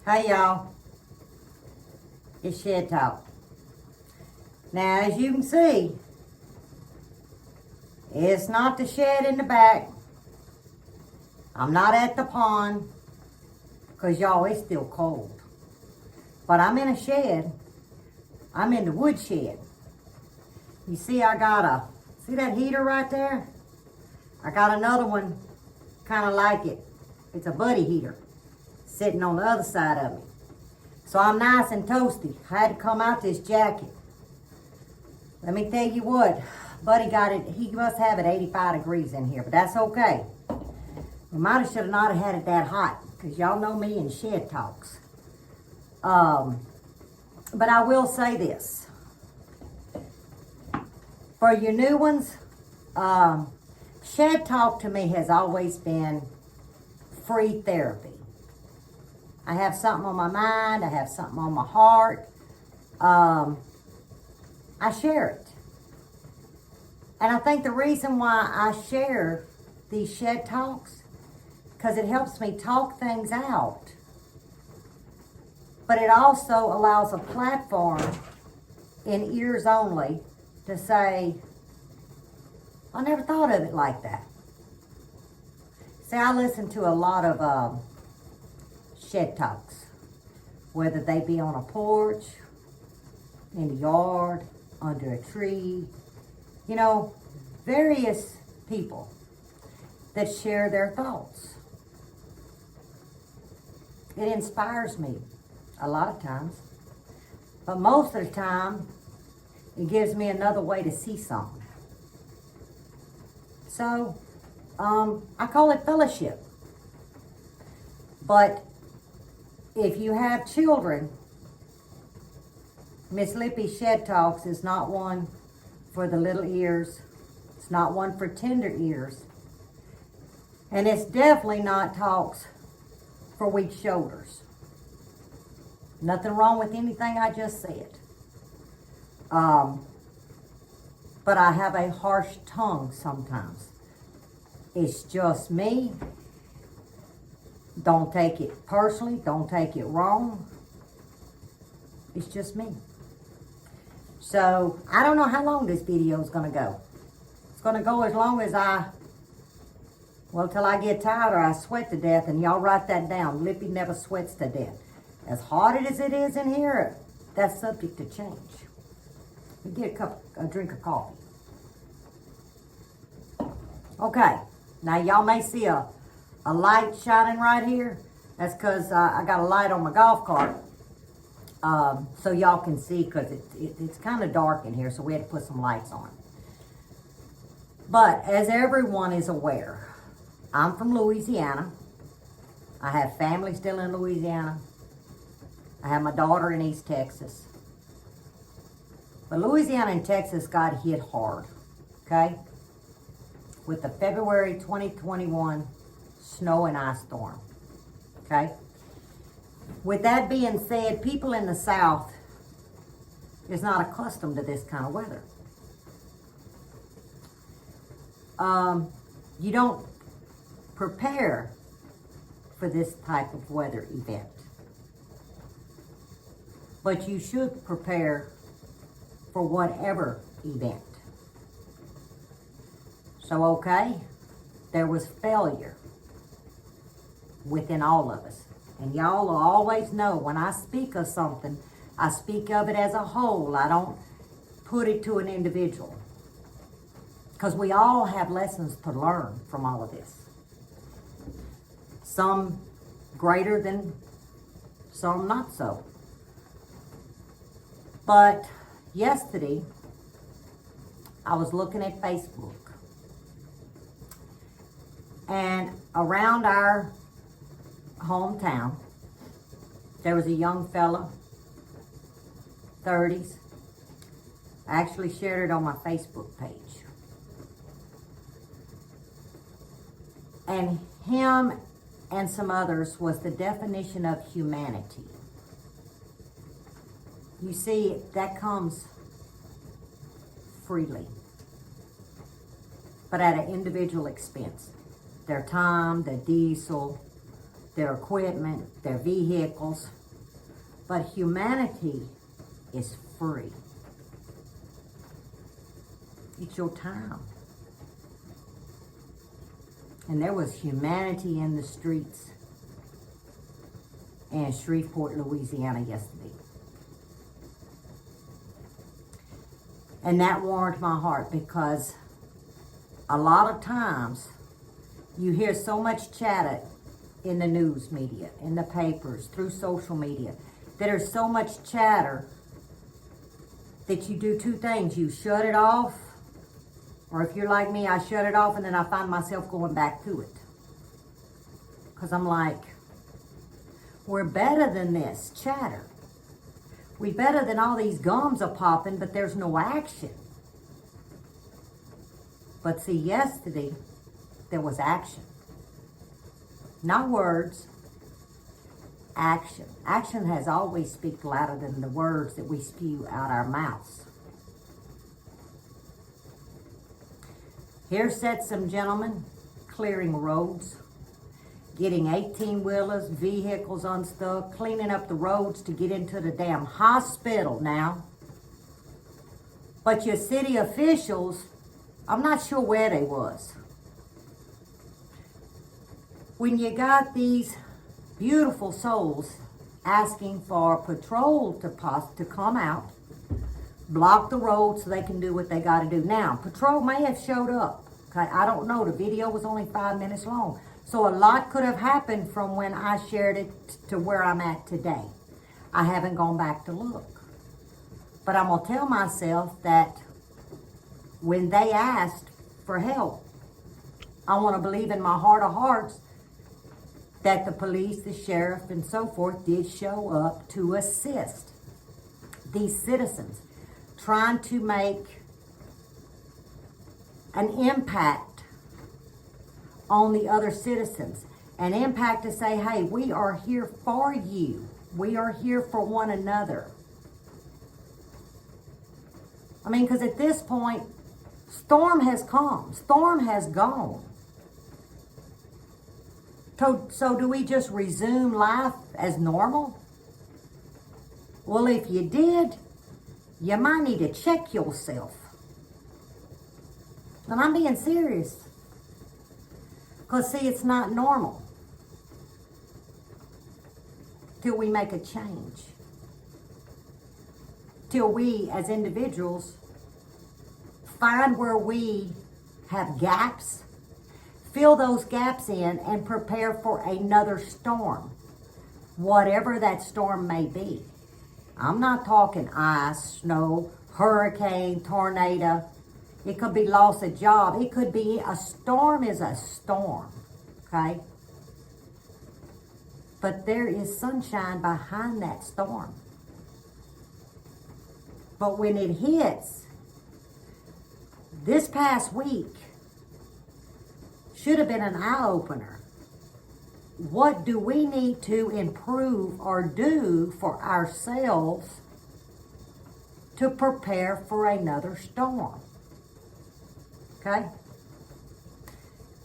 Hey y'all, it's Shed Talk. Now as you can see, it's not the shed in the back. I'm not at the pond, cause y'all, it's still cold. But I'm in a shed. I'm in the wood shed. You see see that heater right there? I got another one kind of like it. It's a buddy heater sitting on the other side of me. So I'm nice and toasty. I had to come out this jacket. Let me tell you what, buddy got it, he must have it 85 degrees in here, but that's okay. We might have should have not have had it that hot, because y'all know me in shed talks. But I will say this. For your new ones, shed talk to me has always been free therapy. I have something on my mind, I have something on my heart. I share it. And I think the reason why I share these shed talks, because it helps me talk things out. But it also allows a platform in ears only to say, I never thought of it like that. See, I listen to a lot of shed talks, whether they be on a porch, in the yard, under a tree, you know, various people that share their thoughts. It inspires me a lot of times, but most of the time, it gives me another way to see something. So, I call it fellowship. But if you have children, Miss Lippy's Shed Talks is not one for the little ears. It's not one for tender ears. And it's definitely not talks for weak shoulders. Nothing wrong with anything I just said. But I have a harsh tongue sometimes. It's just me. Don't take it personally. Don't take it wrong. It's just me. So, I don't know how long this video is going to go. It's going to go as long as till I get tired or I sweat to death, and y'all write that down. Lippy never sweats to death. As hard as it is in here, that's subject to change. We get a drink of coffee. Okay, now y'all may see a light shining right here. That's because I got a light on my golf cart. So y'all can see, because it's kind of dark in here, so we had to put some lights on. But as everyone is aware, I'm from Louisiana. I have family still in Louisiana. I have my daughter in East Texas. But Louisiana and Texas got hit hard, okay? With the February 2021 snow and ice storm, okay? With that being said, people in the South is not accustomed to this kind of weather. You don't prepare for this type of weather event. But you should prepare for whatever event. So, okay, there was failure within all of us. And y'all will always know when I speak of something, I speak of it as a whole. I don't put it to an individual. Because we all have lessons to learn from all of this. Some greater than some not so. But yesterday, I was looking at Facebook. And around our hometown, there was a young fella, 30s. I actually shared it on my Facebook page. And him and some others was the definition of humanity. You see, that comes freely, but at an individual expense. Their time, their diesel, their equipment, their vehicles. But humanity is free. It's your time. And there was humanity in the streets in Shreveport, Louisiana yesterday. And that warmed my heart, because a lot of times you hear so much chatter in the news media, in the papers, through social media. There's so much chatter that you do two things. You shut it off, or if you're like me, I shut it off and then I find myself going back to it. Because I'm like, we're better than this chatter. We're better than all these gums are popping, but there's no action. But see, yesterday, there was action. Not words, action. Action has always speak louder than the words that we spew out our mouths. Here sat some gentlemen clearing roads, getting 18-wheelers, vehicles unstuck, cleaning up the roads to get into the damn hospital now. But your city officials, I'm not sure where they was. When you got these beautiful souls asking for patrol to come out, block the road so they can do what they got to do. Now, patrol may have showed up. Okay, I don't know. The video was only 5 minutes long. So a lot could have happened from when I shared it to where I'm at today. I haven't gone back to look. But I'm going to tell myself that when they asked for help, I want to believe in my heart of hearts that the police, the sheriff, and so forth did show up to assist these citizens, trying to make an impact on the other citizens. An impact to say, hey, we are here for you. We are here for one another. I mean, because at this point, storm has come. Storm has gone. So do we just resume life as normal? Well, if you did, you might need to check yourself. And I'm being serious. Because, see, it's not normal till we make a change. Till we, as individuals, find where we have gaps, fill those gaps in, and prepare for another storm, whatever that storm may be. I'm not talking ice, snow, hurricane, tornado. It could be loss of job. It could be a storm is a storm, okay? But there is sunshine behind that storm. But when it hits, this past week should have been an eye-opener. What do we need to improve or do for ourselves to prepare for another storm? Okay?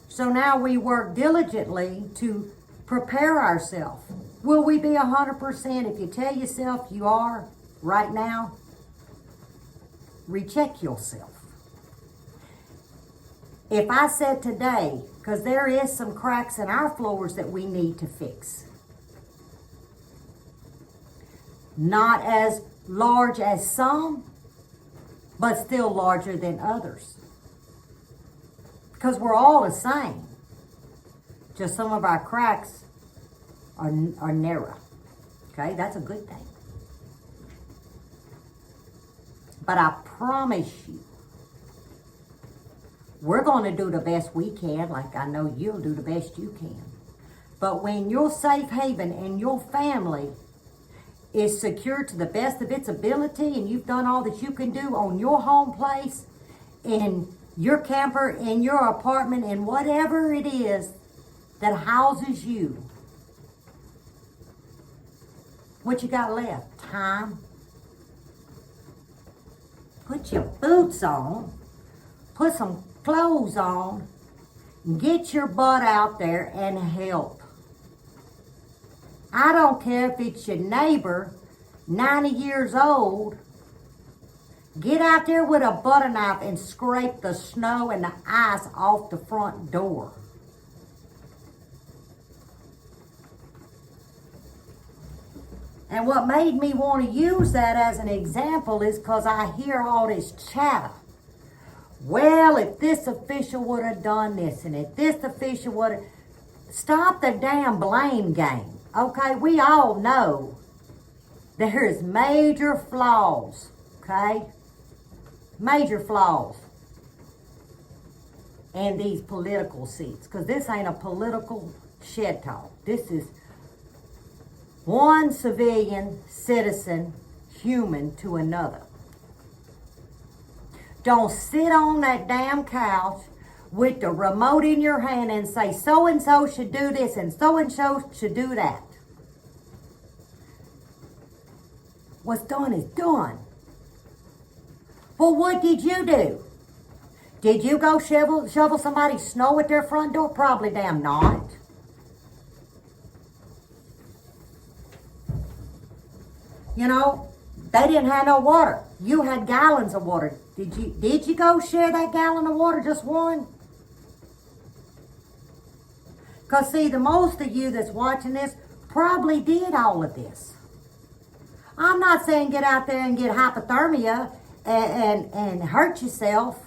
So now we work diligently to prepare ourselves. Will we be 100%? If you tell yourself you are right now, recheck yourself. If I said today, because there is some cracks in our floors that we need to fix. Not as large as some, but still larger than others. Because we're all the same. Just some of our cracks are narrow. Okay, that's a good thing. But I promise you, we're going to do the best we can, like I know you'll do the best you can. But when your safe haven and your family is secure to the best of its ability, and you've done all that you can do on your home place, in your camper, in your apartment, in whatever it is that houses you, what you got left? Time. Put your boots on, put some clothes on, get your butt out there and help. I don't care if it's your neighbor, 90 years old. Get out there with a butter knife and scrape the snow and the ice off the front door. And what made me want to use that as an example is because I hear all this chatter. Well, if this official would have done this, and if this official would have... Stop the damn blame game, okay? We all know there's major flaws, okay? Major flaws in these political seats, because this ain't a political shed talk. This is one civilian, citizen, human to another. Don't sit on that damn couch with the remote in your hand and say so-and-so should do this and so-and-so should do that. What's done is done. Well, what did you do? Did you go shovel somebody's snow at their front door? Probably damn not. You know, they didn't have no water. You had gallons of water. Did you go share that gallon of water, just one? Because see, the most of you that's watching this probably did all of this. I'm not saying get out there and get hypothermia and hurt yourself.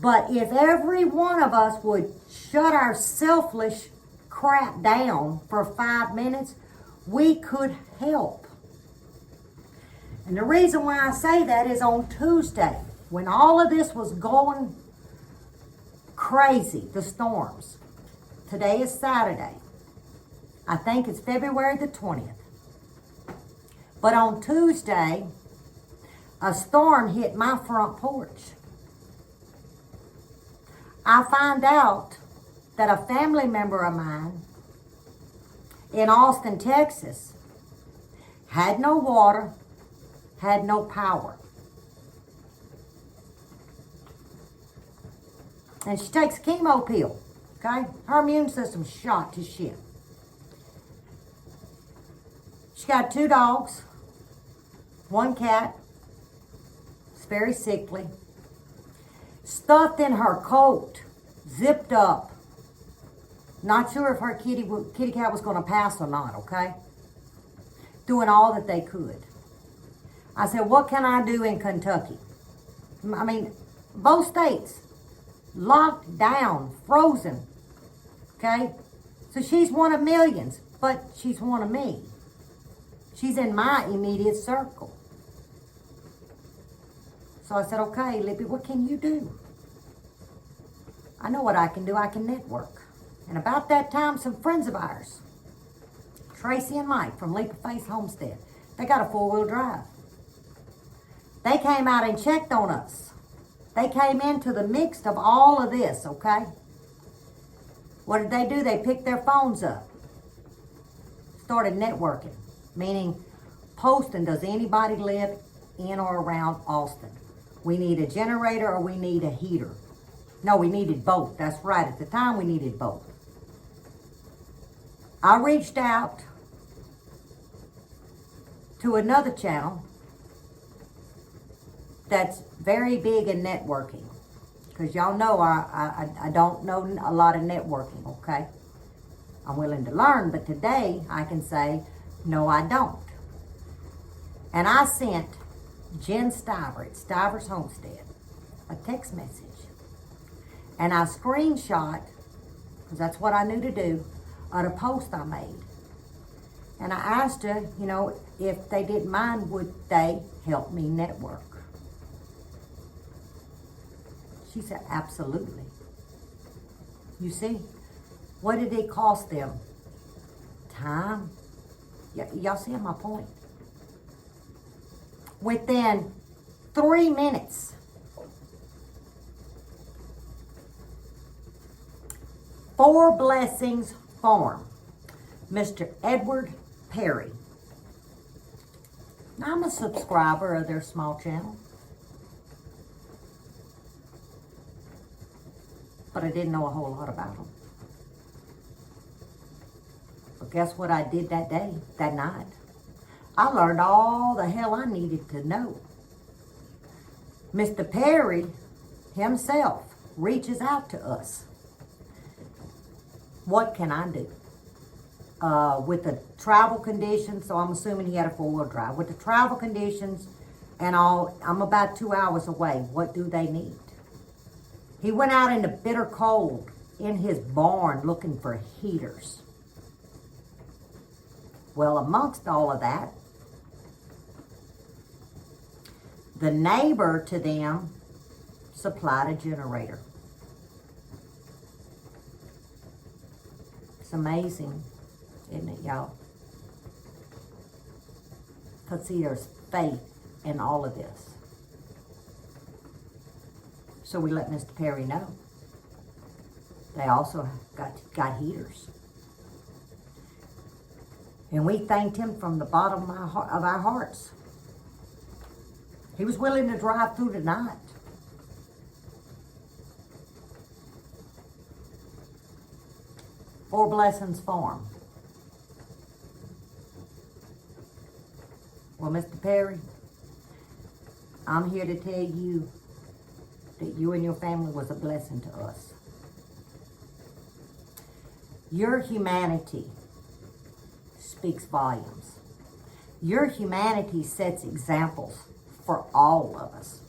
But if every one of us would shut our selfish crap down for 5 minutes, we could help. And the reason why I say that is on Tuesday, when all of this was going crazy, the storms. Today is Saturday. I think it's February the 20th. But on Tuesday, a storm hit my front porch. I find out that a family member of mine in Austin, Texas, had no water, had no power. And she takes a chemo pill, okay? Her immune system's shot to shit. She got 2 dogs, 1 cat. It's very sickly. Stuffed in her coat, zipped up. Not sure if her kitty cat was going to pass or not, okay? Doing all that they could. I said, what can I do in Kentucky? I mean, both states locked down, frozen, okay? So she's one of millions, but she's one of me. She's in my immediate circle. So I said, okay, Libby, what can you do? I know what I can do. I can network. And about that time, some friends of ours, Tracy and Mike from Leap-of-Faith Homestead, they got a 4-wheel drive. They came out and checked on us. They came into the mix of all of this, okay? What did they do? They picked their phones up. Started networking, meaning posting, does anybody live in or around Austin? We need a generator or we need a heater. No, we needed both. That's right. At the time, we needed both. I reached out to another channel that's very big in networking. Because y'all know I don't know a lot of networking, okay? I'm willing to learn, but today I can say, no, I don't. And I sent Jen Stiver at Stiver's Homestead a text message. And I screenshot, because that's what I knew to do, of a post I made. And I asked her, you know, if they didn't mind, would they help me network? She said, absolutely. You see, what did it cost them? Time. Y'all see my point? Within 3 minutes, Four Blessings Farm, Mr. Edward Perry. Now, I'm a subscriber of their small channel, but I didn't know a whole lot about them. guess what I did that day, that night? I learned all the hell I needed to know. Mr. Perry himself reaches out to us. What can I do? With the travel conditions, so I'm assuming he had a four-wheel drive. With the travel conditions and all, I'm about 2 hours away. What do they need? He went out in the bitter cold in his barn looking for heaters. Well, amongst all of that, the neighbor to them supplied a generator. It's amazing, isn't it, y'all? Because see, there's faith in all of this. So we let Mr. Perry know. They also got heaters. And we thanked him from the bottom of our hearts. He was willing to drive through the night. Four Blessings Farm. Well, Mr. Perry, I'm here to tell you that you and your family was a blessing to us. Your humanity speaks volumes. Your humanity sets examples for all of us.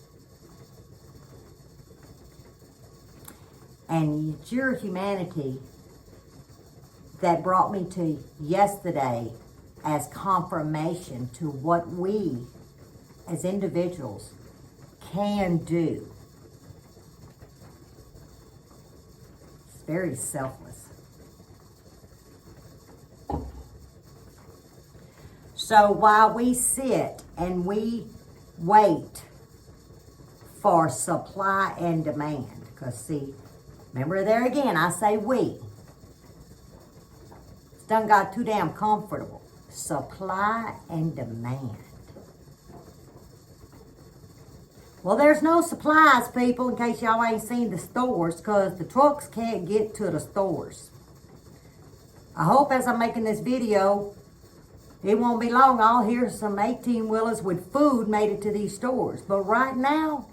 And it's your humanity that brought me to yesterday as confirmation to what we as individuals can do. It's very selfless. So while we sit and we wait for supply and demand, because see, remember there again, I say we. It's done got too damn comfortable. Supply and demand. Well, there's no supplies, people, in case y'all ain't seen the stores, because the trucks can't get to the stores. I hope as I'm making this video, it won't be long, I'll hear some 18-wheelers with food made it to these stores. But right now,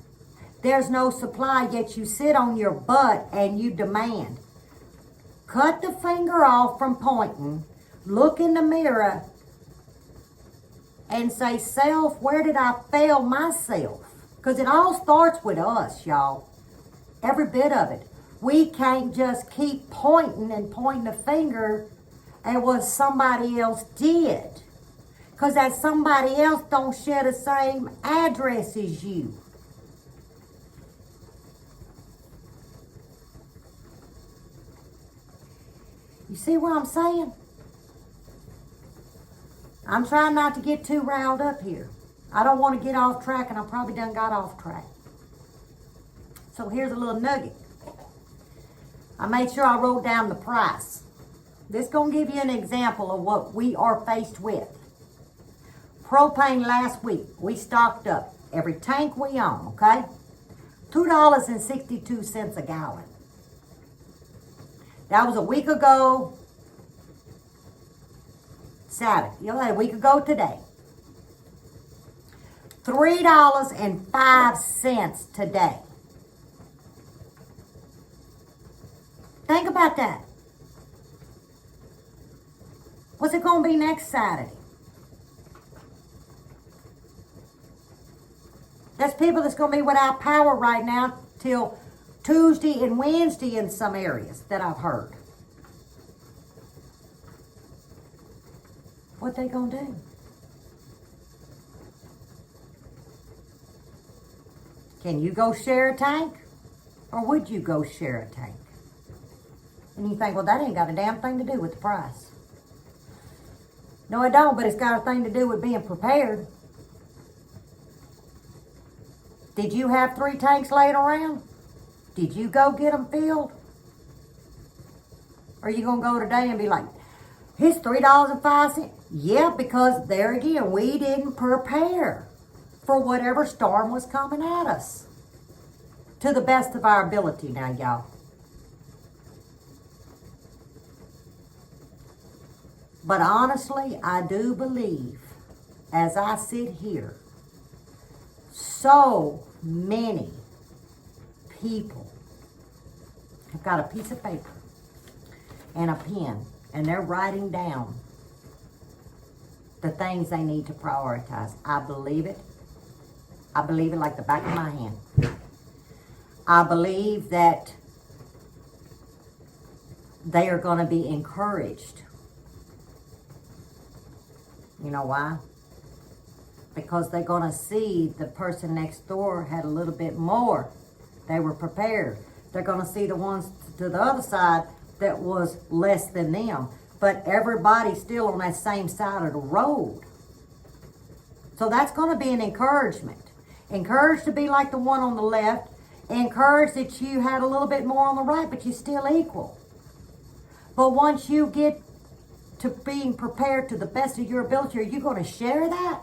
there's no supply, yet you sit on your butt and you demand. Cut the finger off from pointing, look in the mirror, and say, self, where did I fail myself? Because it all starts with us, y'all. Every bit of it. We can't just keep pointing the finger at what somebody else did. Because that somebody else don't share the same address as you. You see what I'm saying? I'm trying not to get too riled up here. I don't want to get off track, and I probably done got off track. So here's a little nugget. I made sure I wrote down the price. This is going to give you an example of what we are faced with. Propane last week, we stocked up every tank we own, okay? $2.62 a gallon. That was a week ago, Saturday. You know, a week ago today. $3.05 today. Think about that. What's it going to be next Saturday? There's people that's going to be without power right now till Tuesday and Wednesday in some areas that I've heard. What they going to do? Can you go share a tank? Or would you go share a tank? And you think, well, that ain't got a damn thing to do with the price. No, it don't, but it's got a thing to do with being prepared. Did you have 3 tanks laying around? Did you go get them filled? Or are you going to go today and be like, it's $3.05? Yeah, because there again, we didn't prepare for whatever storm was coming at us. To the best of our ability now, y'all. But honestly, I do believe, as I sit here, so many people have got a piece of paper and a pen, and they're writing down the things they need to prioritize. I believe it. I believe it like the back of my hand. I believe that they are going to be encouraged. You know why? Because they're going to see the person next door had a little bit more. They were prepared. They're going to see the ones to the other side that was less than them. But everybody's still on that same side of the road. So that's going to be an encouragement. Encouraged to be like the one on the left. Encouraged that you had a little bit more on the right, but you're still equal. But once you get to being prepared to the best of your ability, are you going to share that?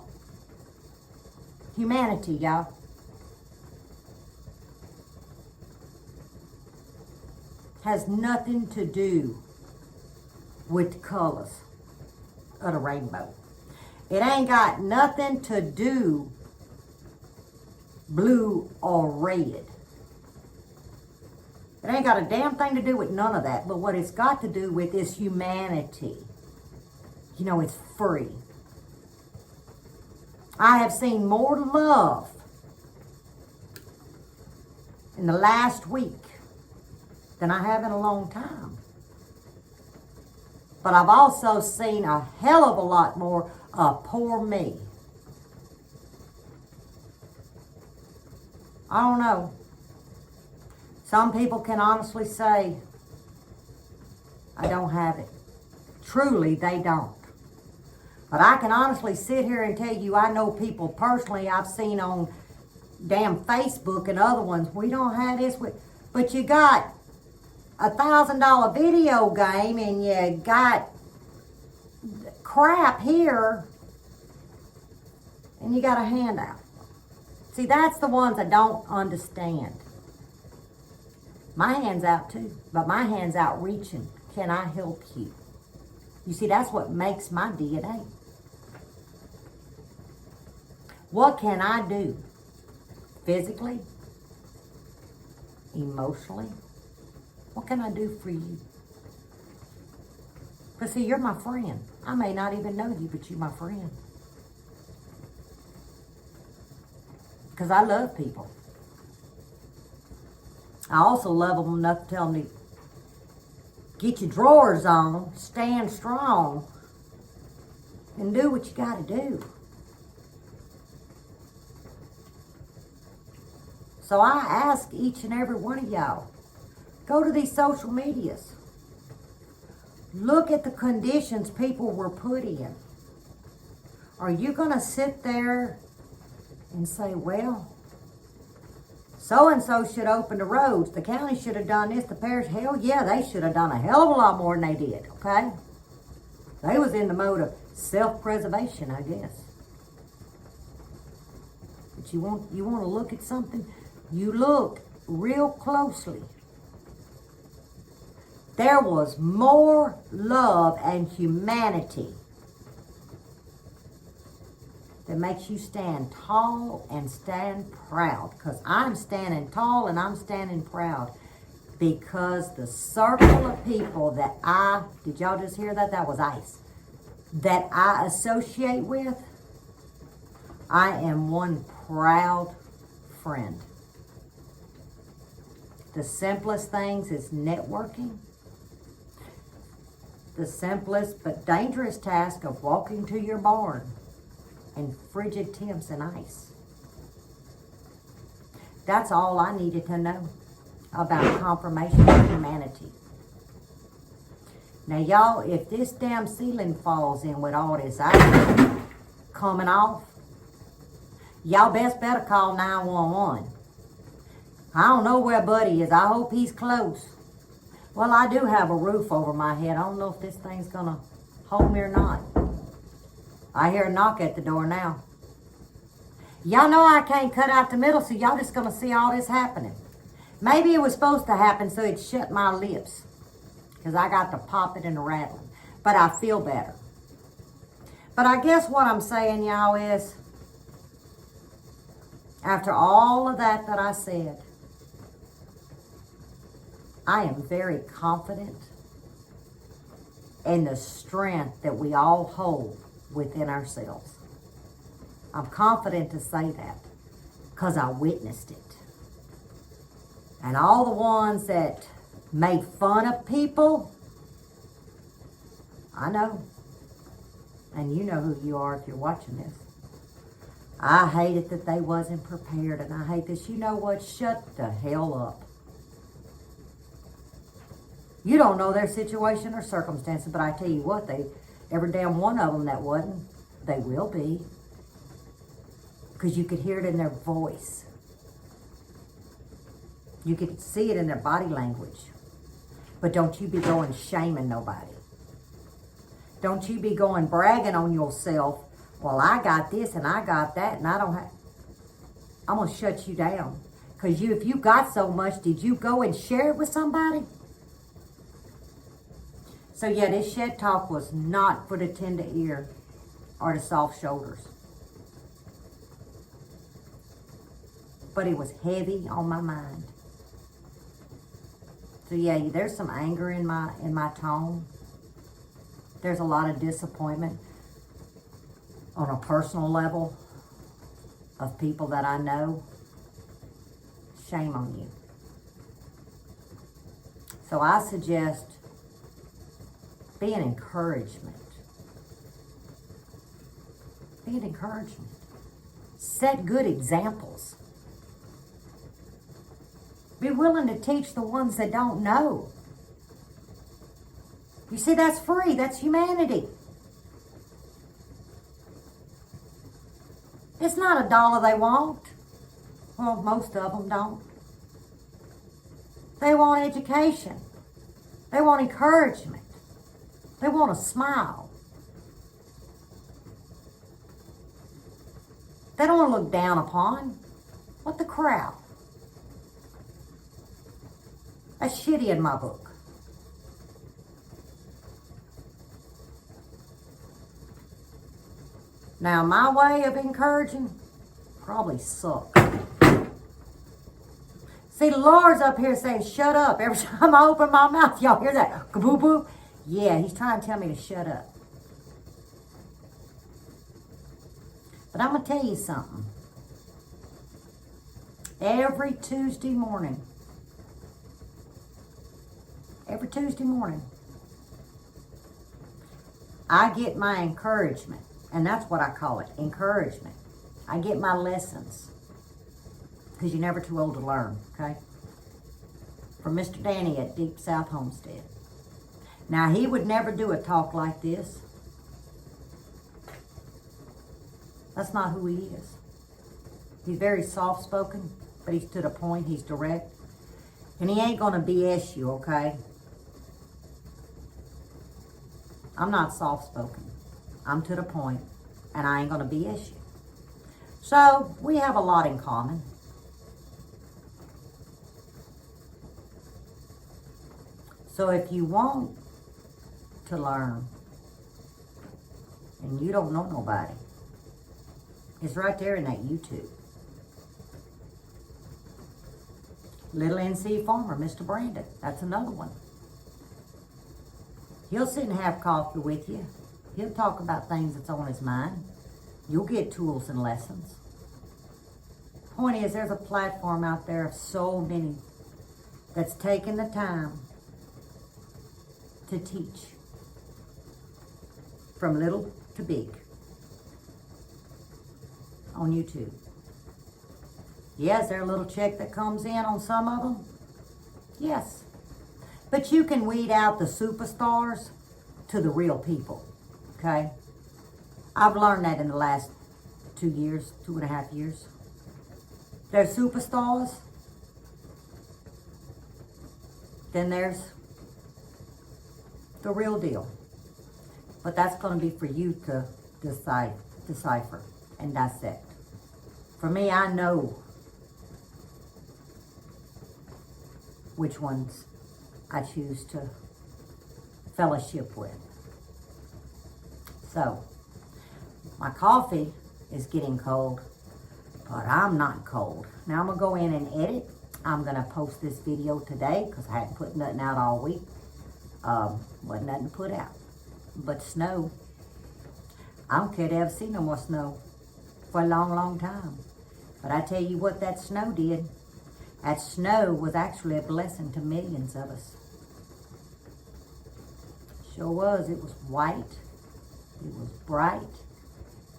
Humanity, y'all. Has nothing to do with the colors of the rainbow. It ain't got nothing to do blue or red. It ain't got a damn thing to do with none of that. But what it's got to do with is humanity. You know, it's free. I have seen more love in the last week than I have in a long time. But I've also seen a hell of a lot more of poor me. I don't know. Some people can honestly say, I don't have it. Truly, they don't. But I can honestly sit here and tell you, I know people personally I've seen on damn Facebook and other ones, we don't have this. But you got $1,000 video game and you got crap here and you got a handout. See, that's the ones I don't understand. My hand's out too, but my hand's out reaching. Can I help you? You see, that's what makes my DNA. What can I do? Physically? Emotionally? What can I do for you? Because see, you're my friend. I may not even know you, but you're my friend. Because I love people. I also love them enough to tell them to get your drawers on, stand strong, and do what you got to do. So I ask each and every one of y'all, go to these social medias. Look at the conditions people were put in. Are you going to sit there and say, well, so-and-so should open the roads. The county should have done this. The parish, hell yeah, they should have done a hell of a lot more than they did, okay? They was in the mode of self-preservation, I guess. But you want to look at something? You look real closely. There was more love and humanity that makes you stand tall and stand proud. Because I'm standing tall and I'm standing proud. Because the circle of people that did y'all just hear that? That was ice. That I associate with, I am one proud friend. The simplest things is networking. The simplest but dangerous task of walking to your barn in frigid temps and ice. That's all I needed to know about confirmation of humanity. Now y'all, if this damn ceiling falls in with all this ice coming off, y'all better call 911. I don't know where Buddy is. I hope he's close. Well, I do have a roof over my head. I don't know if this thing's gonna hold me or not. I hear a knock at the door now. Y'all know I can't cut out the middle, so y'all just gonna see all this happening. Maybe it was supposed to happen so it shut my lips. Because I got to pop it and rattle. But I feel better. But I guess what I'm saying, y'all, is after all of that I said, I am very confident in the strength that we all hold within ourselves. I'm confident to say that because I witnessed it. And all the ones that made fun of people, I know. And you know who you are if you're watching this. I hated that they wasn't prepared, and I hate this. You know what? Shut the hell up. You don't know their situation or circumstances, but I tell you what, every damn one of them that wasn't, they will be. Because you could hear it in their voice. You could see it in their body language. But don't you be going shaming nobody. Don't you be going bragging on yourself. Well, I got this and I got that and I don't have... I'm going to shut you down. Because if you got so much, did you go and share it with somebody? So yeah, this shed talk was not for the tender ear or the soft shoulders. But it was heavy on my mind. So yeah, there's some anger in my tone. There's a lot of disappointment on a personal level of people that I know. Shame on you. So I suggest be an encouragement. Be an encouragement. Set good examples. Be willing to teach the ones that don't know. You see, that's free. That's humanity. It's not $1 they want. Well, most of them don't. They want education. They want encouragement. They want a smile. They don't want to look down upon. What the crap? That's shitty in my book. Now, my way of encouraging probably sucks. See, the Lord's up here saying, shut up. Every time I open my mouth, y'all hear that? Kaboo-boo. Yeah, he's trying to tell me to shut up. But I'm going to tell you something. Every Tuesday morning, I get my encouragement. And that's what I call it, encouragement. I get my lessons. Because you're never too old to learn, okay? From Mr. Danny at Deep South Homestead. Now, he would never do a talk like this. That's not who he is. He's very soft-spoken, but he's to the point, he's direct. And he ain't going to BS you, okay? I'm not soft-spoken. I'm to the point, and I ain't going to BS you. So, we have a lot in common. So if you want to learn, and you don't know nobody, it's right there in that YouTube. Little NC Farmer, Mr. Brandon, that's another one. He'll sit and have coffee with you. He'll talk about things that's on his mind. You'll get tools and lessons. Point is, there's a platform out there of so many that's taking the time to teach. From little to big. On YouTube. Yes, there a little check that comes in on some of them? Yes. But you can weed out the superstars to the real people. Okay? I've learned that in the last 2 years, 2.5 years. There's superstars. Then there's the real deal. But that's going to be for you to decipher and dissect. For me, I know which ones I choose to fellowship with. So, My coffee is getting cold, but I'm not cold. Now I'm gonna go in and edit. I'm gonna post this video today because I hadn't put nothing out all week. Wasn't nothing to put out but snow. I don't care to ever see no more snow for a long, long time. But I tell you what that snow did. That snow was actually a blessing to millions of us. Sure was. It was white. It was bright.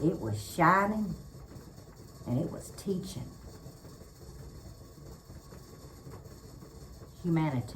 It was shining. And it was teaching humanity.